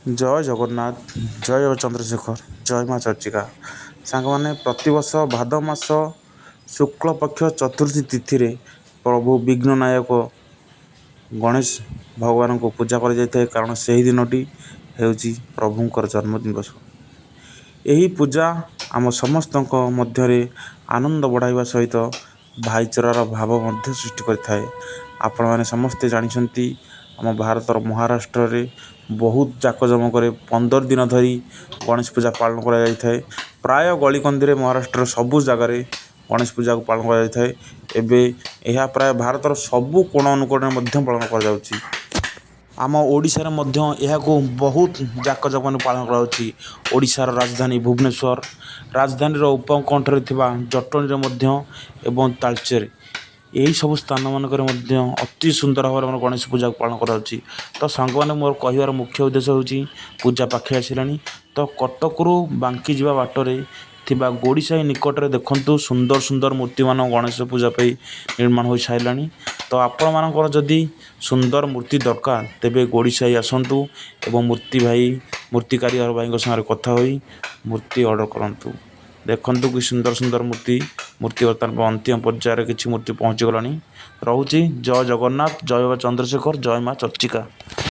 ଜୟ ଜଗନ୍ନାଥ, ଜୟ ଚନ୍ଦ୍ରଶେଖର, ଜୟ ମା ଚର୍ଚ୍ଚିକା। ସାଙ୍ଗମାନେ, ପ୍ରତିବର୍ଷ ଭାଦ ମାସ ଶୁକ୍ଳପକ୍ଷ ଚତୁର୍ଥୀ ତିଥିରେ ପ୍ରଭୁ ବିଘ୍ନନାୟକ ଗଣେଶ ଭଗବାନଙ୍କୁ ପୂଜା କରାଯାଇଥାଏ। କାରଣ ସେହି ଦିନଟି ହେଉଛି ପ୍ରଭୁଙ୍କର ଜନ୍ମଦିବସ। ଏହି ପୂଜା ଆମ ସମସ୍ତଙ୍କ ମଧ୍ୟରେ ଆନନ୍ଦ ବଢ଼ାଇବା ସହିତ ଭାଇଚାରାର ଭାବ ମଧ୍ୟ ସୃଷ୍ଟି କରିଥାଏ। ଆପଣମାନେ ସମସ୍ତେ ଜାଣିଛନ୍ତି, ଆମ ଭାରତର ମହାରାଷ୍ଟ୍ରରେ ବହୁତ ଜାକଜମକରେ 15 ଦିନ ଧରି ଗଣେଶ ପୂଜା ପାଳନ କରାଯାଇଥାଏ। ପ୍ରାୟ ଗଳିକନ୍ଦିରେ ମହାରାଷ୍ଟ୍ରର ସବୁ ଜାଗାରେ ଗଣେଶ ପୂଜାକୁ ପାଳନ କରାଯାଇଥାଏ। ଏବେ ଏହା ପ୍ରାୟ ଭାରତର ସବୁ କୋଣ ଅନୁକୋଣରେ ମଧ୍ୟ ପାଳନ କରାଯାଉଛି। ଆମ ଓଡ଼ିଶାରେ ମଧ୍ୟ ଏହାକୁ ବହୁତ ଜାକଜମକରେ ପାଳନ କରାଯାଉଛି। ଓଡ଼ିଶାର ରାଜଧାନୀ ଭୁବନେଶ୍ୱର, ରାଜଧାନୀର ଉପକଣ୍ଠରେ ଥିବା ଜଟଣୀରେ ମଧ୍ୟ ଏବଂ ତାଳଚେର, ଏହିସବୁ ସ୍ଥାନମାନଙ୍କରେ ମଧ୍ୟ ଅତି ସୁନ୍ଦର ଭାବରେ ଆମର ଗଣେଶ ପୂଜାକୁ ପାଳନ କରାଯାଉଛି। ତ ସାଙ୍ଗମାନେ, ମୋର କହିବାର ମୁଖ୍ୟ ଉଦ୍ଦେଶ୍ୟ ହେଉଛି ପୂଜା ପାଖେଇ ଆସିଲାଣି। ତ କଟକରୁ ବାଙ୍କି ଯିବା ବାଟରେ ଥିବା ଗୋଡ଼ିସାହି ନିକଟରେ ଦେଖନ୍ତୁ, ସୁନ୍ଦର ସୁନ୍ଦର ମୂର୍ତ୍ତିମାନ ଗଣେଶ ପୂଜା ପାଇଁ ନିର୍ମାଣ ହୋଇସାରିଲାଣି। ତ ଆପଣମାନଙ୍କର ଯଦି ସୁନ୍ଦର ମୂର୍ତ୍ତି ଦରକାର, ତେବେ ଗୋଡ଼ିସାହି ଆସନ୍ତୁ ଏବଂ ମୂର୍ତ୍ତି କାରିଗର ଭାଇଙ୍କ ସାଙ୍ଗରେ କଥା ହୋଇ ମୂର୍ତ୍ତି ଅର୍ଡ଼ର କରନ୍ତୁ। ଦେଖନ୍ତୁ କି ସୁନ୍ଦର ସୁନ୍ଦର ମୂର୍ତ୍ତି ବର୍ତ୍ତମାନ ଅନ୍ତିମ ପର୍ଯ୍ୟାୟରେ କିଛି ମୂର୍ତ୍ତି ପହଞ୍ଚିଗଲାଣି। ରହୁଛି। ଜୟ ଜଗନ୍ନାଥ, ଜୟ ଚନ୍ଦ୍ରଶେଖର, ଜୟ ମା ଚର୍ଚ୍ଚିକା।